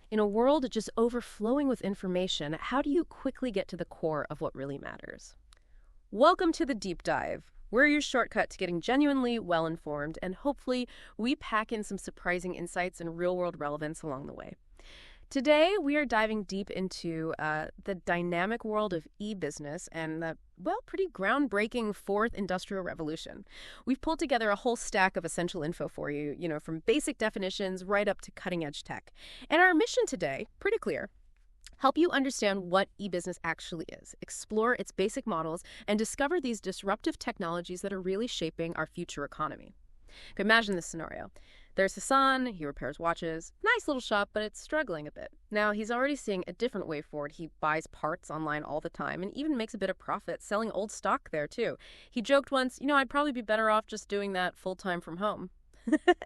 In a world just overflowing with information, how do you quickly get to the core of what really matters? Welcome to the Deep Dive. We're your shortcut to getting genuinely well-informed, and hopefully we pack in some surprising insights and real-world relevance along the way. Today, we are diving deep into the dynamic world of e-business and the, well, pretty groundbreaking fourth industrial revolution. We've pulled together a whole stack of essential info for you, from basic definitions right up to cutting-edge tech. And our mission today, pretty clear: help you understand what e-business actually is, explore its basic models, and discover these disruptive technologies that are really shaping our future economy. Imagine this scenario. There's Hassan, he repairs watches. Nice little shop, but it's struggling a bit. Now, he's already seeing a different way forward. He buys parts online all the time and even makes a bit of profit selling old stock there, too. He joked once, I'd probably be better off just doing that full-time from home.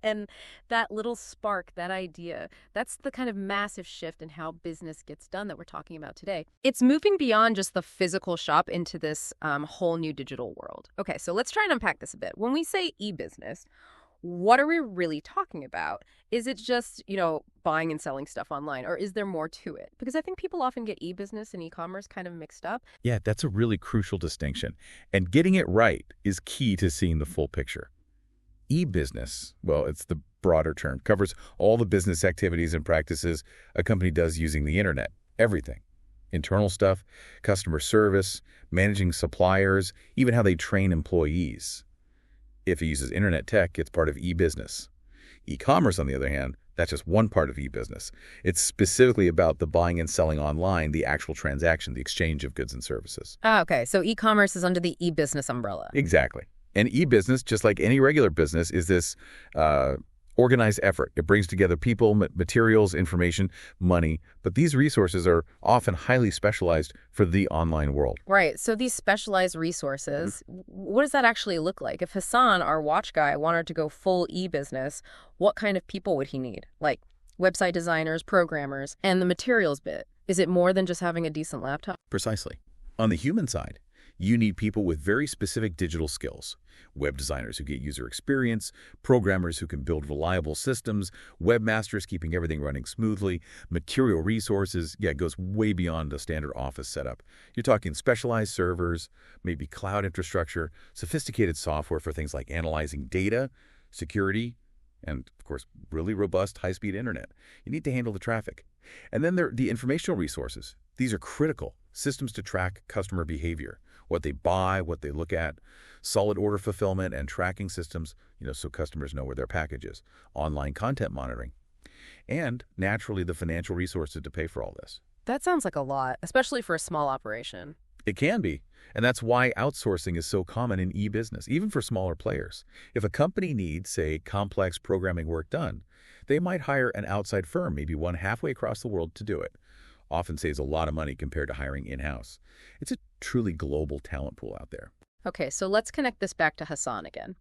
And that little spark, that idea, that's the kind of massive shift in how business gets done that we're talking about today. It's moving beyond just the physical shop into this whole new digital world. Okay, so let's try and unpack this a bit. When we say e-business, what are we really talking about? Is it just, buying and selling stuff online, or is there more to it? Because I think people often get e-business and e-commerce kind of mixed up. Yeah, that's a really crucial distinction. And getting it right is key to seeing the full picture. E-business, well, it's the broader term, covers all the business activities and practices a company does using the internet. Everything. Internal stuff, customer service, managing suppliers, even how they train employees. If it uses internet tech, it's part of e-business. E-commerce, on the other hand, that's just one part of e-business. It's specifically about the buying and selling online, the actual transaction, the exchange of goods and services. Okay. So e-commerce is under the e-business umbrella. Exactly. And e-business, just like any regular business, is this organized effort. It brings together people, materials, information, money. But these resources are often highly specialized for the online world. Right. So these specialized resources, what does that actually look like? If Hassan, our watch guy, wanted to go full e-business, what kind of people would he need? Like website designers, programmers, and the materials bit. Is it more than just having a decent laptop? Precisely. On the human side, you need people with very specific digital skills. Web designers who get user experience, programmers who can build reliable systems, webmasters keeping everything running smoothly, material resources. Yeah, it goes way beyond the standard office setup. You're talking specialized servers, maybe cloud infrastructure, sophisticated software for things like analyzing data, security, and, of course, really robust high-speed internet. You need to handle the traffic. And then there are the informational resources. These are critical systems to track customer behavior, what they buy, what they look at, solid order fulfillment and tracking systems, so customers know where their package is, online content monitoring, and naturally the financial resources to pay for all this. That sounds like a lot, especially for a small operation. It can be, and that's why outsourcing is so common in e-business, even for smaller players. If a company needs, say, complex programming work done, they might hire an outside firm, maybe one halfway across the world, to do it. Often saves a lot of money compared to hiring in-house. It's a truly global talent pool out there. Okay, so let's connect this back to Hassan again.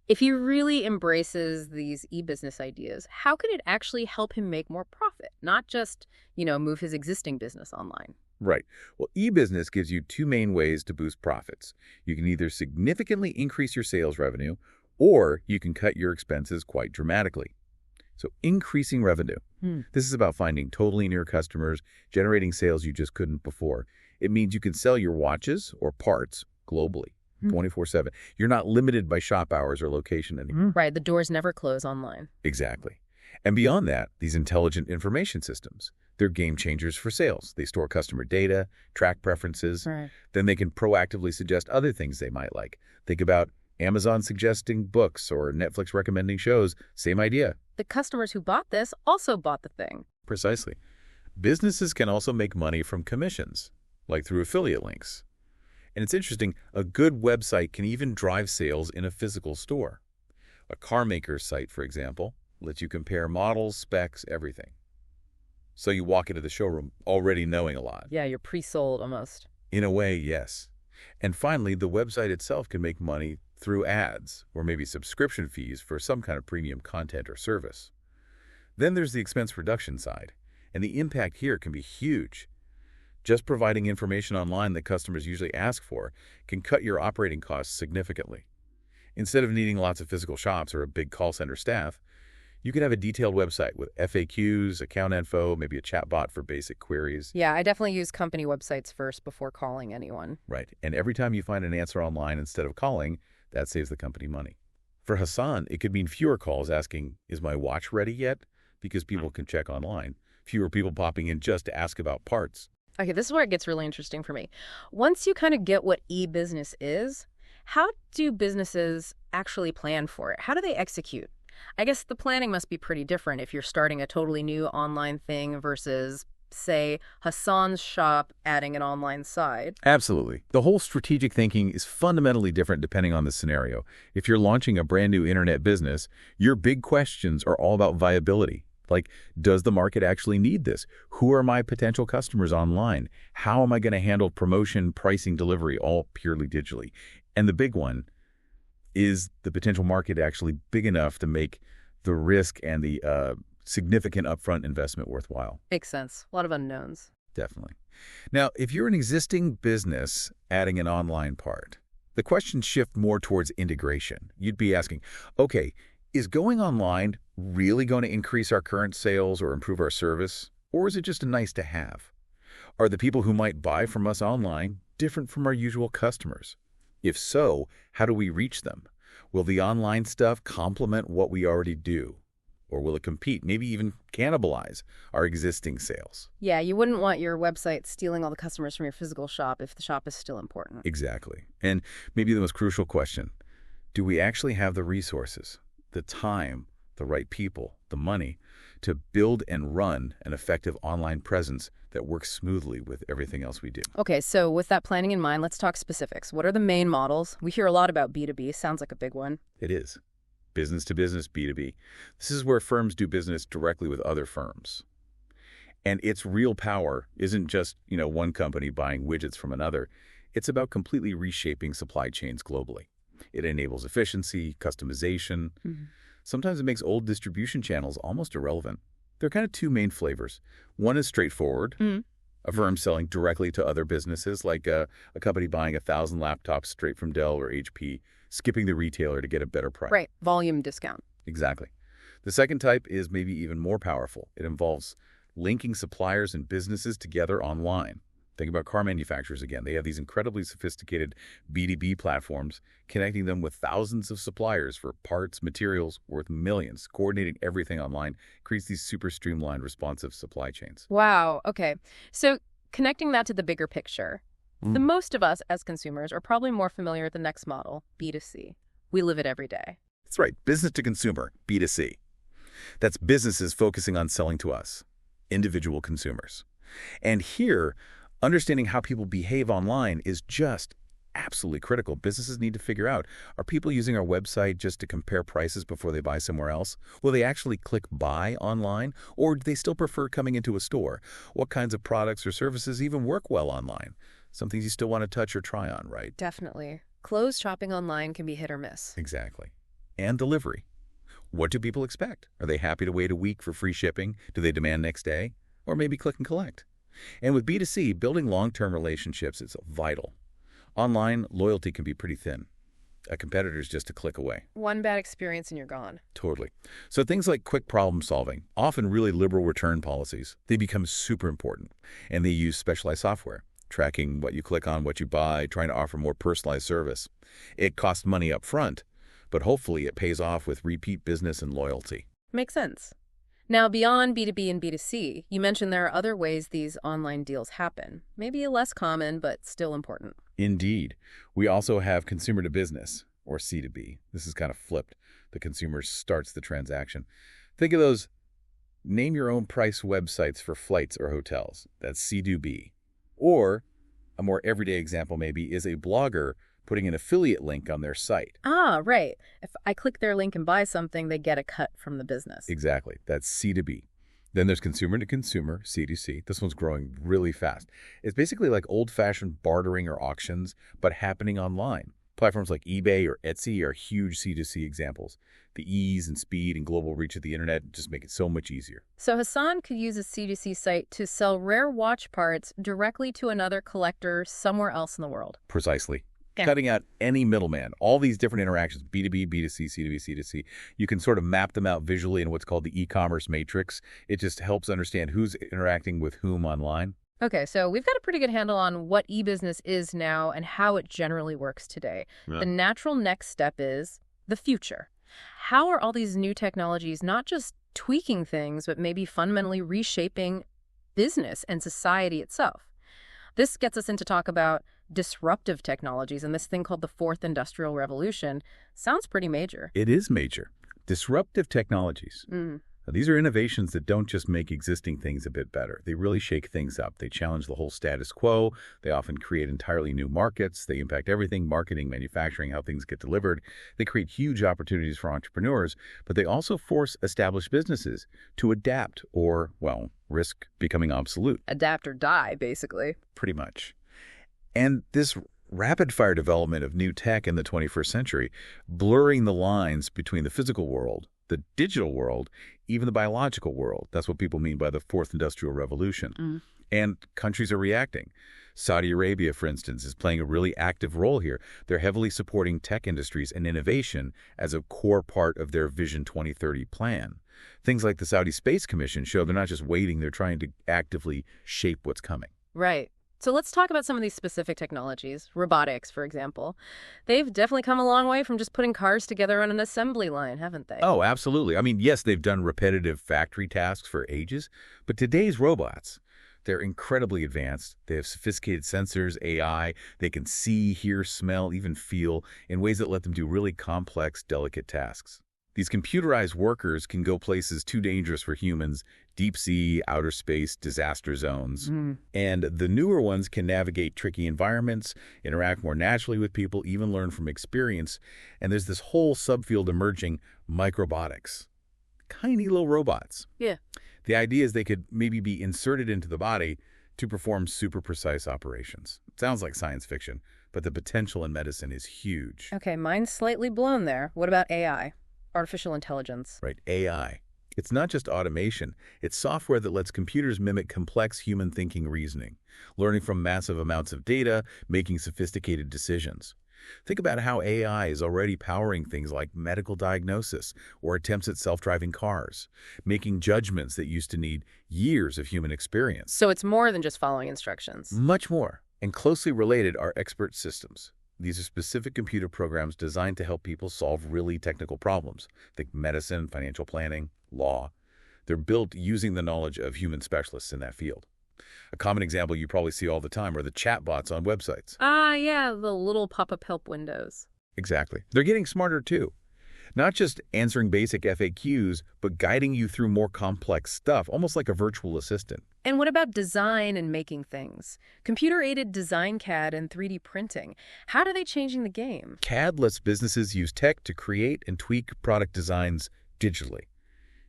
If he really embraces these e-business ideas, how can it actually help him make more profit, not just, move his existing business online? Right. Well, e-business gives you two main ways to boost profits. You can either significantly increase your sales revenue, or you can cut your expenses quite dramatically. So increasing revenue. This is about finding totally new customers, generating sales you just couldn't before. It means you can sell your watches or parts globally, 24/7. You're not limited by shop hours or location anymore. Right, the doors never close online. Exactly. And beyond that, these intelligent information systems, they're game changers for sales. They store customer data, track preferences. Right. Then they can proactively suggest other things they might like. Think about Amazon suggesting books or Netflix recommending shows. Same idea. The customers who bought this also bought the thing. Precisely. Businesses can also make money from commissions, like through affiliate links. And it's interesting, a good website can even drive sales in a physical store. A car maker's site, for example, lets you compare models, specs, everything. So you walk into the showroom already knowing a lot. Yeah, you're pre-sold almost. In a way, yes. And finally, the website itself can make money through ads or maybe subscription fees for some kind of premium content or service. Then there's the expense reduction side, and the impact here can be huge. Just providing information online that customers usually ask for can cut your operating costs significantly. Instead of needing lots of physical shops or a big call center staff, You could have a detailed website with FAQs, account info, maybe a chatbot for basic queries. Yeah, I definitely use company websites first before calling anyone. Right. And every time you find an answer online instead of calling, that saves the company money. For Hassan, it could mean fewer calls asking, is my watch ready yet? Because people can check online. Fewer people popping in just to ask about parts. Okay, this is where it gets really interesting for me. Once you kind of get what e-business is, how do businesses actually plan for it? How do they execute? I guess the planning must be pretty different if you're starting a totally new online thing versus, say, Hassan's shop adding an online site. Absolutely. The whole strategic thinking is fundamentally different depending on the scenario. If you're launching a brand new internet business, your big questions are all about viability. Like, does the market actually need this? Who are my potential customers online? How am I going to handle promotion, pricing, delivery, all purely digitally? And the big one, is the potential market actually big enough to make the risk and the significant upfront investment worthwhile? Makes sense. A lot of unknowns. Definitely. Now, if you're an existing business adding an online part, the questions shift more towards integration. You'd be asking, okay, is going online really going to increase our current sales or improve our service? Or is it just a nice to have? Are the people who might buy from us online different from our usual customers? If so, how do we reach them? Will the online stuff complement what we already do? Or will it compete, maybe even cannibalize our existing sales? Yeah, you wouldn't want your website stealing all the customers from your physical shop if the shop is still important. Exactly. And maybe the most crucial question, do we actually have the resources, the time, the right people, the money to build and run an effective online presence that works smoothly with everything else we do? Okay, so with that planning in mind, let's talk specifics. What are the main models? We hear a lot about B2B. Sounds like a big one. It is. Business to business, B2B. This is where firms do business directly with other firms. And its real power isn't just, one company buying widgets from another. It's about completely reshaping supply chains globally. It enables efficiency, customization. Sometimes it makes old distribution channels almost irrelevant. There are kind of two main flavors. One is straightforward, a firm selling directly to other businesses, like a company buying 1,000 laptops straight from Dell or HP, skipping the retailer to get a better price. Right, volume discount. Exactly. The second type is maybe even more powerful. It involves linking suppliers and businesses together online. Think about car manufacturers again. They have these incredibly sophisticated B2B platforms, connecting them with thousands of suppliers for parts, materials worth millions. Coordinating everything online creates these super streamlined, responsive supply chains. Wow, okay. So connecting that to the bigger picture, the most of us as consumers are probably more familiar with the next model, B2C. We live it every day. That's right. Business to consumer, B2C. That's businesses focusing on selling to us, individual consumers. And here, understanding how people behave online is just absolutely critical. Businesses need to figure out, are people using our website just to compare prices before they buy somewhere else? Will they actually click buy online? Or do they still prefer coming into a store? What kinds of products or services even work well online? Some things you still want to touch or try on, right? Definitely. Clothes shopping online can be hit or miss. Exactly. And delivery. What do people expect? Are they happy to wait a week for free shipping? Do they demand next day? Or maybe click and collect? And with B2C, building long-term relationships is vital. Online, loyalty can be pretty thin. A competitor's just a click away. One bad experience and you're gone. Totally. So things like quick problem solving, often really liberal return policies, they become super important. And they use specialized software, tracking what you click on, what you buy, trying to offer more personalized service. It costs money up front, but hopefully it pays off with repeat business and loyalty. Makes sense. Now, beyond B2B and B2C, you mentioned there are other ways these online deals happen. Maybe less common, but still important. Indeed. We also have consumer to business, or C2B. This is kind of flipped. The consumer starts the transaction. Think of those name your own price websites for flights or hotels. That's C2B. Or a more everyday example maybe is a blogger putting an affiliate link on their site. Ah, right. If I click their link and buy something, they get a cut from the business. Exactly. That's C2B. Then there's consumer to consumer, C2C. This one's growing really fast. It's basically like old-fashioned bartering or auctions, but happening online. Platforms like eBay or Etsy are huge C2C examples. The ease and speed and global reach of the internet just make it so much easier. So Hassan could use a C2C site to sell rare watch parts directly to another collector somewhere else in the world. Precisely. Okay. cutting out any middleman. All these different interactions, B2B, B2C, C2B, C2C, you can sort of map them out visually in what's called the e-commerce matrix. It just helps understand who's interacting with whom online. Okay, so we've got a pretty good handle on what e-business is now and how it generally works today. Yeah. The natural next step is the future. How are all these new technologies not just tweaking things, but maybe fundamentally reshaping business and society itself? This gets us into talk about disruptive technologies and this thing called the Fourth Industrial Revolution. Sounds pretty major. It is major. Disruptive technologies. Now, these are innovations that don't just make existing things a bit better. They really shake things up. They challenge the whole status quo. They often create entirely new markets. They impact everything, marketing, manufacturing, how things get delivered. They create huge opportunities for entrepreneurs, but they also force established businesses to adapt or, well, risk becoming obsolete. Adapt or die, basically. Pretty much. And this rapid-fire development of new tech in the 21st century, blurring the lines between the physical world, the digital world, even the biological world. That's what people mean by the Fourth Industrial Revolution. And countries are reacting. Saudi Arabia, for instance, is playing a really active role here. They're heavily supporting tech industries and innovation as a core part of their Vision 2030 plan. Things like the Saudi Space Commission show they're not just waiting, they're trying to actively shape what's coming. Right. So let's talk about some of these specific technologies. Robotics, for example. They've definitely come a long way from just putting cars together on an assembly line, haven't they? Oh, absolutely. I mean, yes, they've done repetitive factory tasks for ages, but today's robots, they're incredibly advanced. They have sophisticated sensors, AI. They can see, hear, smell, even feel in ways that let them do really complex, delicate tasks. These computerized workers can go places too dangerous for humans, deep sea, outer space, disaster zones. And the newer ones can navigate tricky environments, interact more naturally with people, even learn from experience. And there's this whole subfield emerging, microbotics. Tiny little robots. Yeah. The idea is they could maybe be inserted into the body to perform super precise operations. Sounds like science fiction, but the potential in medicine is huge. Okay, mine's slightly blown there. What about AI? Artificial intelligence. Right, AI. It's not just automation. It's software that lets computers mimic complex human thinking reasoning, learning from massive amounts of data, making sophisticated decisions. Think about how AI is already powering things like medical diagnosis or attempts at self-driving cars, making judgments that used to need years of human experience. So it's more than just following instructions. Much more. And closely related are expert systems. These are specific computer programs designed to help people solve really technical problems. Think medicine, financial planning, law. They're built using the knowledge of human specialists in that field. A common example you probably see all the time are the chatbots on websites. Yeah, the little pop-up help windows. Exactly. They're getting smarter too. Not just answering basic FAQs, but guiding you through more complex stuff, almost like a virtual assistant. And what about design and making things? Computer-aided design CAD and 3D printing. How are they changing the game? CAD lets businesses use tech to create and tweak product designs digitally.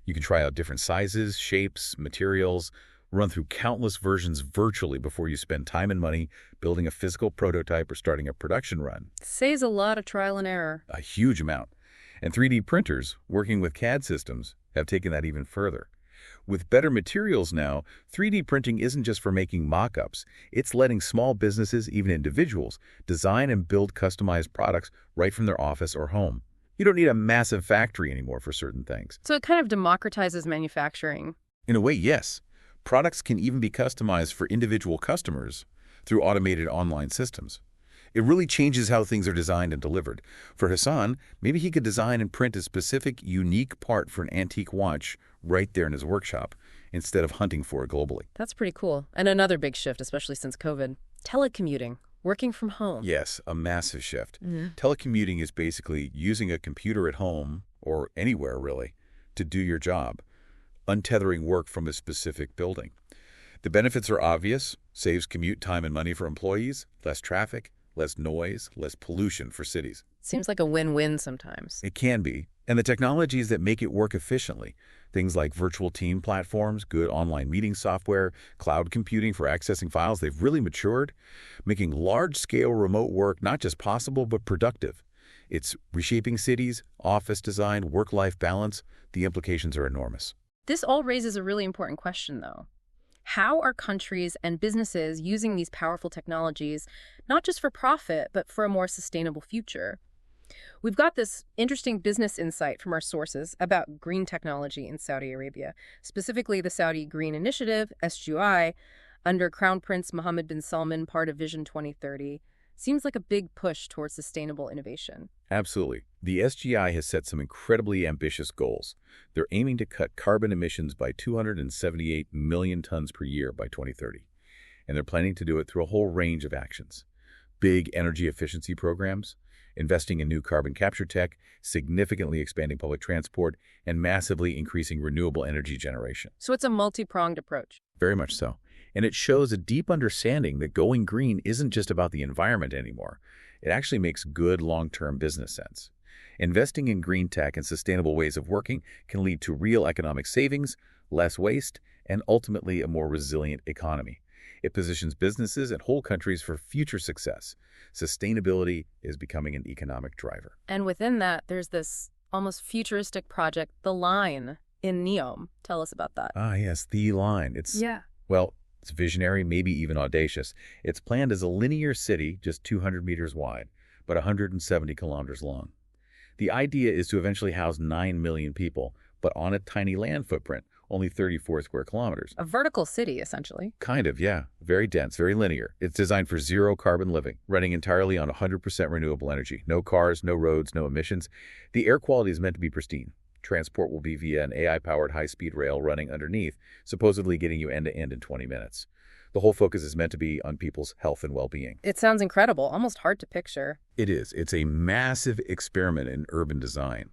You can try out different sizes, shapes, materials, run through countless versions virtually before you spend time and money building a physical prototype or starting a production run. Saves a lot of trial and error. A huge amount. And 3D printers, working with CAD systems, have taken that even further. With better materials now, 3D printing isn't just for making mock-ups. It's letting small businesses, even individuals, design and build customized products right from their office or home. You don't need a massive factory anymore for certain things. So it kind of democratizes manufacturing. In a way, yes. Products can even be customized for individual customers through automated online systems. It really changes how things are designed and delivered. For Hassan, maybe he could design and print a specific, unique part for an antique watch right there in his workshop, instead of hunting for it globally. That's pretty cool. And another big shift, especially since COVID. Telecommuting. Working from home. Yes, a massive shift. Telecommuting is basically using a computer at home, or anywhere really, to do your job, untethering work from a specific building. The benefits are obvious. Saves commute time and money for employees, less traffic, less noise, less pollution for cities. Seems like a win-win sometimes. It can be. And the technologies that make it work efficiently, things like virtual team platforms, good online meeting software, cloud computing for accessing files, they've really matured, making large-scale remote work not just possible but productive. It's reshaping cities, office design, work-life balance. The implications are enormous. This all raises a really important question, though. How are countries and businesses using these powerful technologies, not just for profit, but for a more sustainable future? We've got this interesting business insight from our sources about green technology in Saudi Arabia, specifically the Saudi Green Initiative, SGI, under Crown Prince Mohammed bin Salman, part of Vision 2030. Seems like a big push towards sustainable innovation. Absolutely. The SGI has set some incredibly ambitious goals. They're aiming to cut carbon emissions by 278 million tons per year by 2030. And they're planning to do it through a whole range of actions. Big energy efficiency programs, investing in new carbon capture tech, significantly expanding public transport, and massively increasing renewable energy generation. So it's a multi-pronged approach. Very much so. And it shows a deep understanding that going green isn't just about the environment anymore. It actually makes good long-term business sense. Investing in green tech and sustainable ways of working can lead to real economic savings, less waste, and ultimately a more resilient economy. It positions businesses and whole countries for future success. Sustainability is becoming an economic driver. And within that, there's this almost futuristic project, The Line, in NEOM. Tell us about that. Ah, yes, the line. Well, it's visionary, maybe even audacious. It's planned as a linear city, just 200 meters wide, but 170 kilometers long. The idea is to eventually house 9 million people, but on a tiny land footprint, only 34 square kilometers. A vertical city, essentially. Kind of, yeah. Very dense, very linear. It's designed for zero carbon living, running entirely on 100% renewable energy. No cars, no roads, no emissions. The air quality is meant to be pristine. Transport will be via an AI-powered high-speed rail running underneath, supposedly getting you end-to-end in 20 minutes. The whole focus is meant to be on people's health and well-being. It sounds incredible, almost hard to picture. It is. It's a massive experiment in urban design.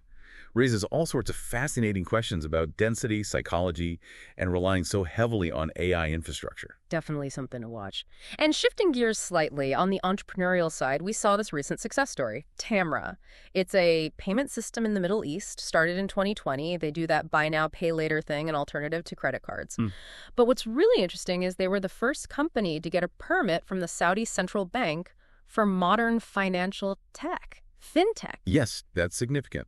Raises all sorts of fascinating questions about density, psychology, and relying so heavily on AI infrastructure. Definitely something to watch. And shifting gears slightly, on the entrepreneurial side, we saw this recent success story, Tamra. It's a payment system in the Middle East, started in 2020. They do that buy now, pay later thing, an alternative to credit cards. But what's really interesting is they were the first company to get a permit from the Saudi Central Bank for modern financial tech, fintech. Yes, that's significant.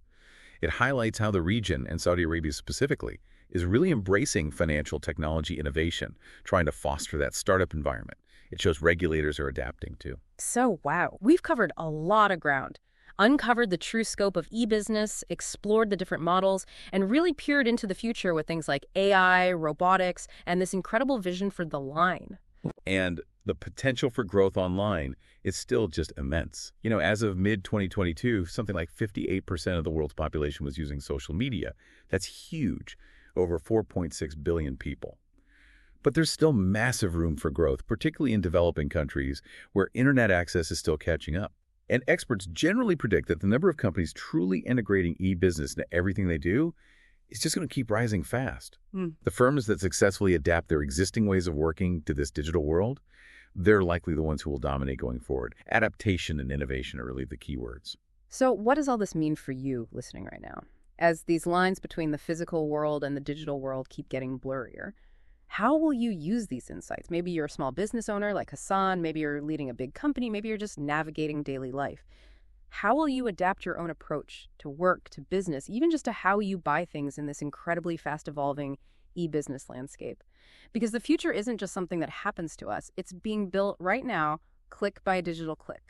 It highlights how the region, and Saudi Arabia specifically, is really embracing financial technology innovation, trying to foster that startup environment. It shows regulators are adapting too. So, wow, we've covered a lot of ground, uncovered the true scope of e-business, explored the different models, and really peered into the future with things like AI, robotics, and this incredible vision for the line. And the potential for growth online is still just immense. You know, as of mid-2022, something like 58% of the world's population was using social media. That's huge, over 4.6 billion people. But there's still massive room for growth, particularly in developing countries where internet access is still catching up. And experts generally predict that the number of companies truly integrating e-business into everything they do is just going to keep rising fast. The firms that successfully adapt their existing ways of working to this digital world, they're likely the ones who will dominate going forward. Adaptation and innovation are really the key words. So what does all this mean for you listening right now? As these lines between the physical world and the digital world keep getting blurrier, how will you use these insights? Maybe you're a small business owner like Hassan, maybe you're leading a big company, maybe you're just navigating daily life. How will you adapt your own approach to work, to business, even just to how you buy things in this incredibly fast-evolving e-business landscape? Because the future isn't just something that happens to us. It's being built right now, click by digital click.